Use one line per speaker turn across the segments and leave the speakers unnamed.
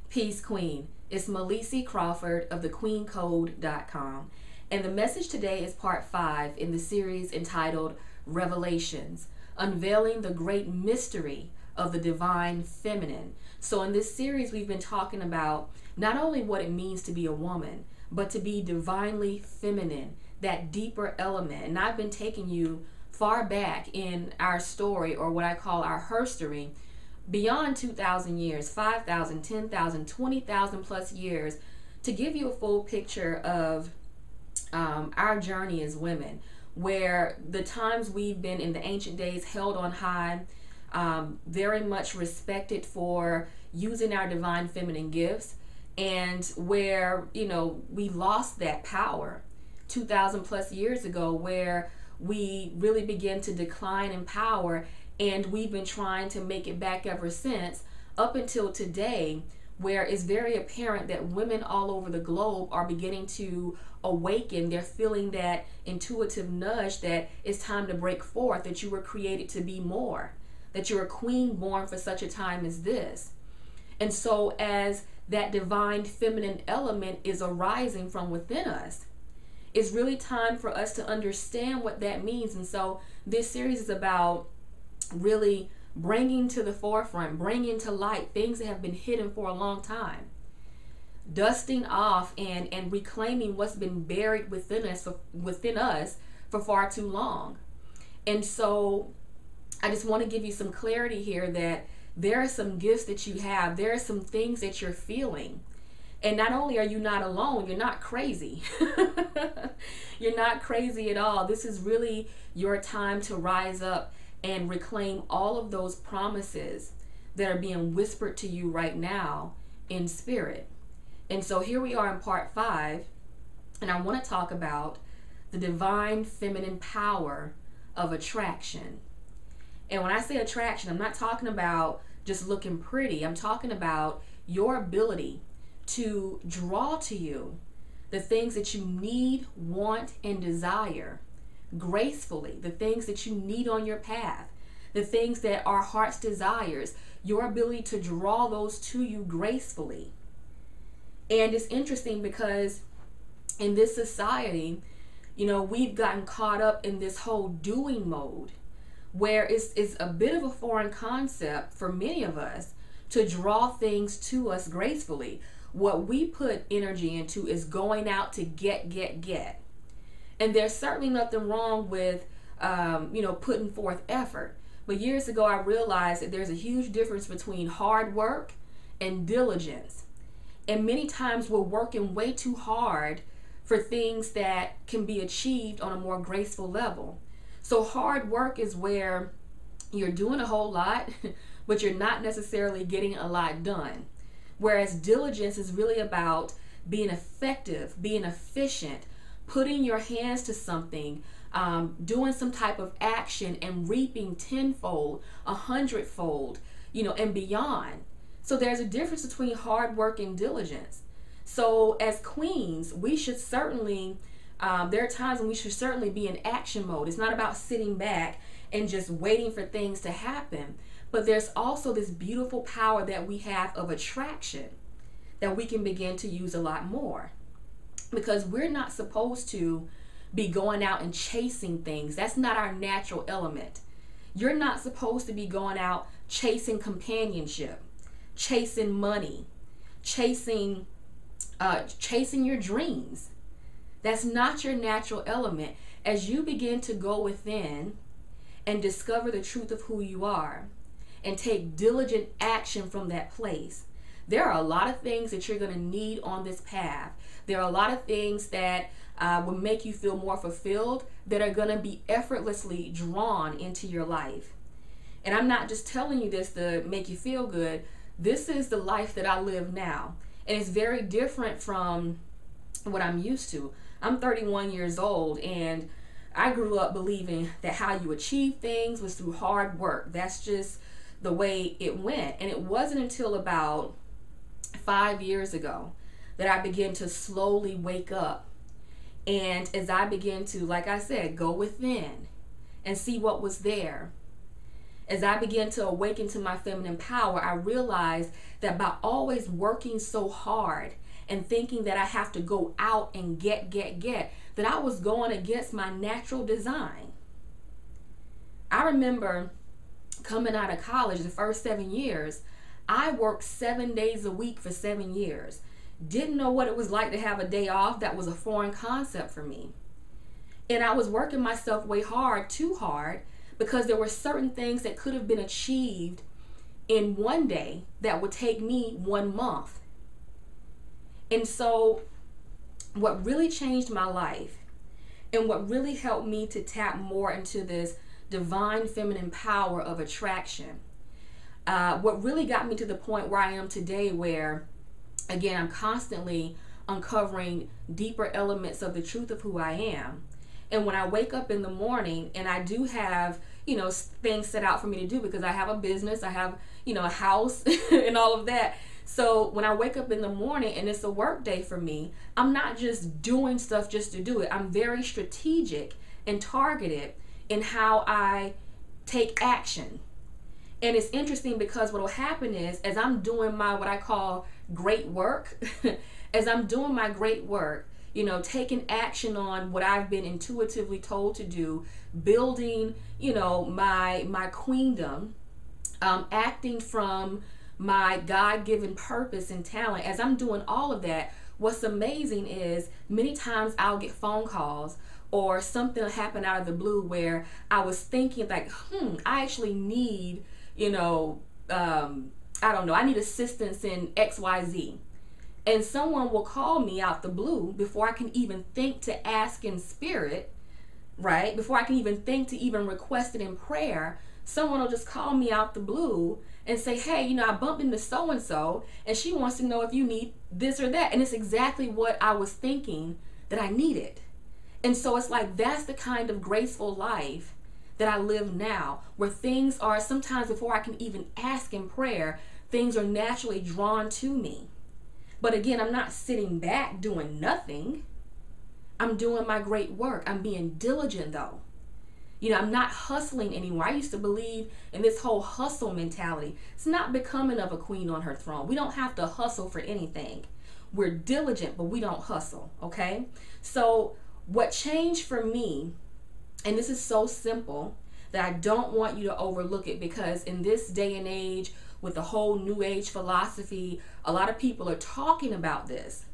Peace Queen. It's Melissa Crawford of thequeencode.com. And the message today is part 5 in the series entitled Revelations, Unveiling the Great Mystery of the Divine Feminine. So in this series, we've been talking about not only what it means to be a woman, but to be divinely feminine, that deeper element. And I've been taking you far back in our story, or what I call our herstory, beyond 2,000 years, 5,000, 10,000, 20,000 plus years, to give you a full picture of our journey as women, where the times we've been in the ancient days held on high, very much respected for using our divine feminine gifts, and where, we lost that power 2,000 plus years ago, where we really began to decline in power, and we've been trying to make it back ever since, up until today, where it's very apparent that women all over the globe are beginning to awaken. They're feeling that intuitive nudge that it's time to break forth, that you were created to be more, that you're a queen born for such a time as this. And so as that divine feminine element is arising from within us, it's really time for us to understand what that means. And so this series is about really bringing to the forefront, bringing to light things that have been hidden for a long time, dusting off and reclaiming what's been buried within us for far too long. And so I just want to give you some clarity here that there are some gifts that you have, there are some things that you're feeling. And not only are you not alone, you're not crazy. You're not crazy at all. This is really your time to rise up and reclaim all of those promises that are being whispered to you right now in spirit. And so here we are in part 5, and I want to talk about the divine feminine power of attraction. And when I say attraction, I'm not talking about just looking pretty. I'm talking about your ability to draw to you the things that you need, want, and desire gracefully, the things that you need on your path, the things that our heart's desires, your ability to draw those to you gracefully. And it's interesting because in this society, we've gotten caught up in this whole doing mode, where it's a bit of a foreign concept for many of us to draw things to us gracefully. What we put energy into is going out to get. And there's certainly nothing wrong with, putting forth effort. But years ago, I realized that there's a huge difference between hard work and diligence. And many times we're working way too hard for things that can be achieved on a more graceful level. So hard work is where you're doing a whole lot, but you're not necessarily getting a lot done. Whereas diligence is really about being effective, being efficient, putting your hands to something, doing some type of action and reaping tenfold, 100-fold, and beyond. So there's a difference between hard work and diligence. So as queens, we should certainly, there are times when we should certainly be in action mode. It's not about sitting back and just waiting for things to happen. But there's also this beautiful power that we have of attraction that we can begin to use a lot more. Because we're not supposed to be going out and chasing things. That's not our natural element. You're not supposed to be going out chasing companionship, chasing money, chasing your dreams. That's not your natural element. As you begin to go within and discover the truth of who you are and take diligent action from that place, there are a lot of things that you're going to need on this path. There are a lot of things that will make you feel more fulfilled, that are going to be effortlessly drawn into your life. And I'm not just telling you this to make you feel good. This is the life that I live now. And it's very different from what I'm used to. I'm 31 years old, and I grew up believing that how you achieve things was through hard work. That's just the way it went. And it wasn't until about 5 years ago that I began to slowly wake up. And as I began to, like I said, go within and see what was there, As I began to awaken to my feminine power, I realized that by always working so hard and thinking that I have to go out and get, that I was going against my natural design. I remember coming out of college, the first 7 years, I worked 7 days a week for 7 years. Didn't know what it was like to have a day off. That was a foreign concept for me. And I was working myself way hard, too hard, because there were certain things that could have been achieved in one day that would take me 1 month. And so what really changed my life and what really helped me to tap more into this divine feminine power of attraction, what really got me to the point where I am today, where again I'm constantly uncovering deeper elements of the truth of who I am. And when I wake up in the morning, and I do have, things set out for me to do, because I have a business, I have, a house and all of that. So when I wake up in the morning and it's a work day for me, I'm not just doing stuff just to do it. I'm very strategic and targeted in how I take action. And it's interesting because what will happen is, as I'm doing my, what I call great work, as I'm doing my great work, taking action on what I've been intuitively told to do, building, my queendom, acting from my God-given purpose and talent. As I'm doing all of that, what's amazing is many times I'll get phone calls or something will happen out of the blue where I was thinking like, I actually need, I don't know, I need assistance in XYZ. And someone will call me out the blue before I can even think to ask in spirit, right? Before I can even think to even request it in prayer, someone will just call me out the blue and say, hey, I bumped into so-and-so and she wants to know if you need this or that. And it's exactly what I was thinking that I needed. And so it's like, that's the kind of graceful life that I live now, where things are sometimes before I can even ask in prayer, things are naturally drawn to me. But again, I'm not sitting back doing nothing. I'm doing my great work. I'm being diligent though. I'm not hustling anymore. I used to believe in this whole hustle mentality. It's not becoming of a queen on her throne. We don't have to hustle for anything. We're diligent, but we don't hustle, okay? So what changed for me, and this is so simple that I don't want you to overlook it, because in this day and age with the whole new age philosophy, a lot of people are talking about this.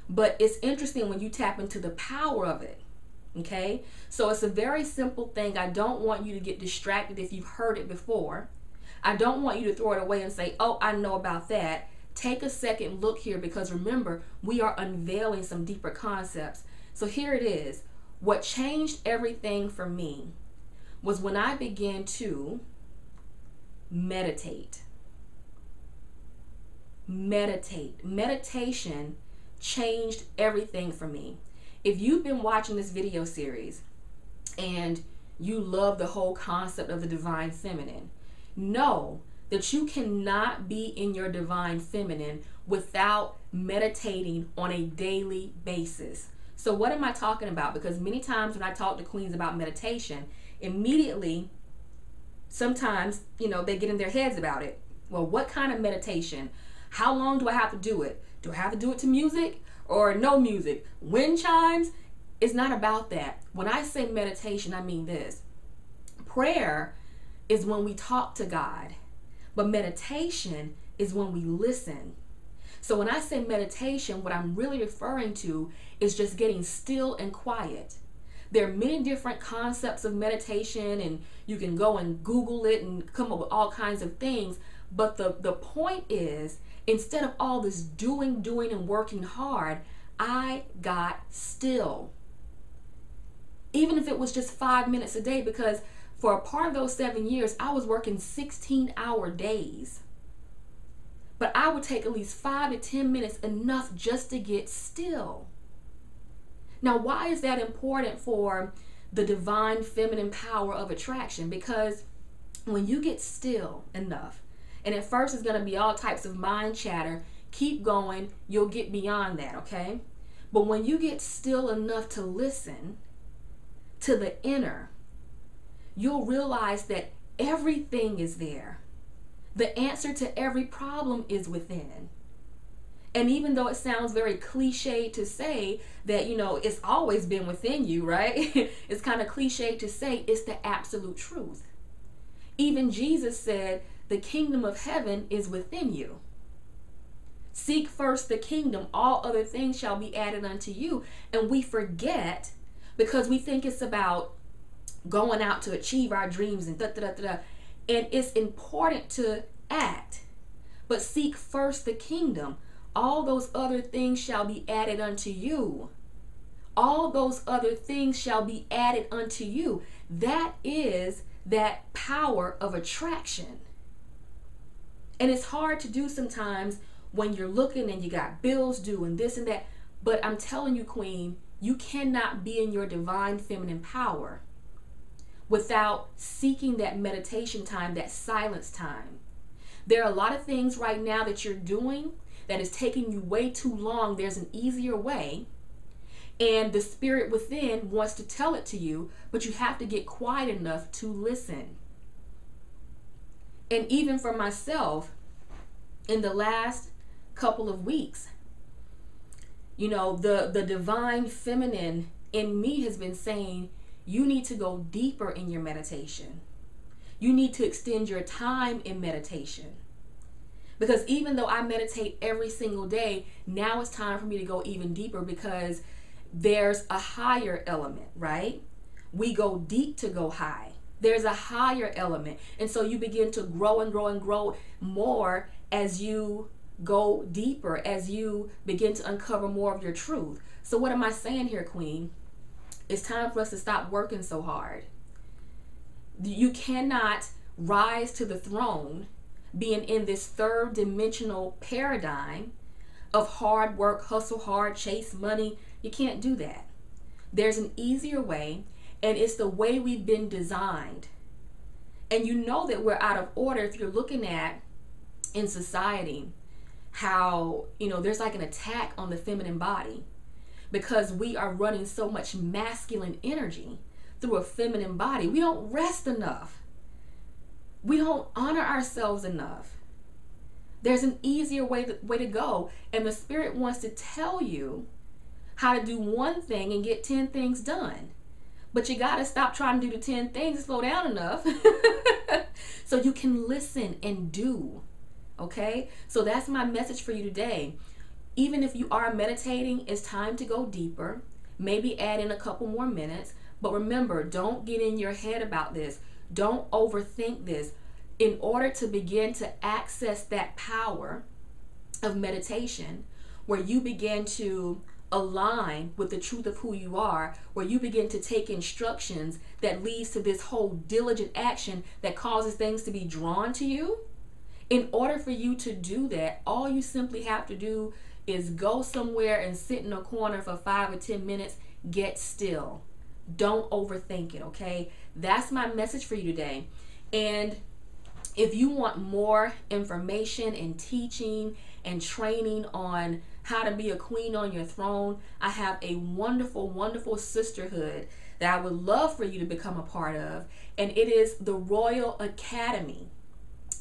But it's interesting when you tap into the power of it. Okay, so it's a very simple thing. I don't want you to get distracted if you've heard it before. I don't want you to throw it away and say, oh, I know about that. Take a second look here, because remember, we are unveiling some deeper concepts. So here it is. What changed everything for me was when I began to meditate. Meditation changed everything for me. If you've been watching this video series and you love the whole concept of the divine feminine, know that you cannot be in your divine feminine without meditating on a daily basis. So what am I talking about? Because many times when I talk to queens about meditation, immediately, sometimes, they get in their heads about it. Well, what kind of meditation? How long do I have to do it? Do I have to do it to music or no music? Wind chimes? It's not about that. When I say meditation, I mean this. Prayer is when we talk to God, but meditation is when we listen. So when I say meditation, what I'm really referring to is just getting still and quiet. There are many different concepts of meditation, and you can go and Google it and come up with all kinds of things. But the point is, instead of all this doing and working hard, I got still. Even if it was just 5 minutes a day, because for a part of those 7 years, I was working 16-hour days. But I would take at least 5 to 10 minutes, enough just to get still. Now, why is that important for the divine feminine power of attraction? Because when you get still enough, and at first it's going to be all types of mind chatter, keep going, you'll get beyond that, okay? But when you get still enough to listen to the inner, you'll realize that Everything is there. The answer to every problem is within. And even though it sounds very cliche to say that, it's always been within you, right? It's kind of cliche to say, it's the absolute truth. Even Jesus said, the kingdom of heaven is within you. Seek first the kingdom, all other things shall be added unto you. And we forget because we think it's about going out to achieve our dreams and And it's important to act, but seek first the kingdom. All those other things shall be added unto you. All those other things shall be added unto you. That is that power of attraction. And it's hard to do sometimes when you're looking and you got bills due and this and that. But I'm telling you, Queen, you cannot be in your divine feminine power without seeking that meditation time, that silence time. There are a lot of things right now that you're doing that is taking you way too long. There's an easier way. And the spirit within wants to tell it to you, but you have to get quiet enough to listen. And even for myself, in the last couple of weeks, the divine feminine in me has been saying, you need to go deeper in your meditation. You need to extend your time in meditation. Because even though I meditate every single day, now it's time for me to go even deeper because there's a higher element, right? We go deep to go high. There's a higher element. And so you begin to grow and grow and grow more as you go deeper, as you begin to uncover more of your truth. So what am I saying here, Queen? It's time for us to stop working so hard. You cannot rise to the throne being in this third dimensional paradigm of hard work, hustle hard, chase money. You can't do that. There's an easier way, and it's the way we've been designed. And you know that we're out of order if you're looking at in society how, there's like an attack on the feminine body because we are running so much masculine energy through a feminine body. We don't rest enough. We don't honor ourselves enough. There's an easier way to go, and the spirit wants to tell you how to do one thing and get 10 things done. But you got to stop trying to do the 10 things and slow down enough so you can listen and do. Okay? So that's my message for you today. Even if you are meditating, it's time to go deeper. Maybe add in a couple more minutes. But remember, don't get in your head about this. Don't overthink this. In order to begin to access that power of meditation, where you begin to align with the truth of who you are, where you begin to take instructions that leads to this whole diligent action that causes things to be drawn to you. In order for you to do that, all you simply have to do is go somewhere and sit in a corner for 5 or 10 minutes, get still. Don't overthink it, okay? That's my message for you today. And if you want more information and teaching and training on how to be a queen on your throne, I have a wonderful, wonderful sisterhood that I would love for you to become a part of. And it is the Royal Academy.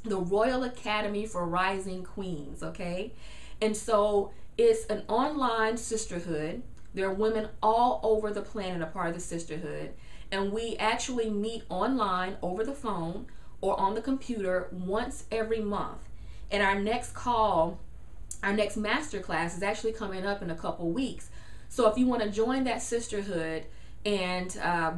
The Royal Academy for Rising Queens, okay? And so it's an online sisterhood. There are women all over the planet a part of the sisterhood. And we actually meet online over the phone or on the computer once every month. And our next call, our next masterclass is actually coming up in a couple weeks. So if you want to join that sisterhood and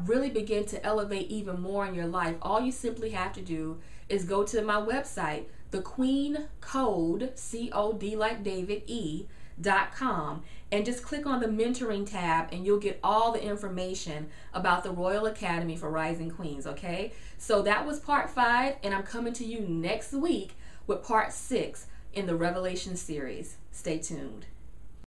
really begin to elevate even more in your life, all you simply have to do is go to my website, the Queen Code, C-O-D like David, E.com, and just click on the mentoring tab and you'll get all the information about the Royal Academy for Rising Queens, okay? So that was part 5, and I'm coming to you next week with part 6 in the Revelation series. Stay tuned.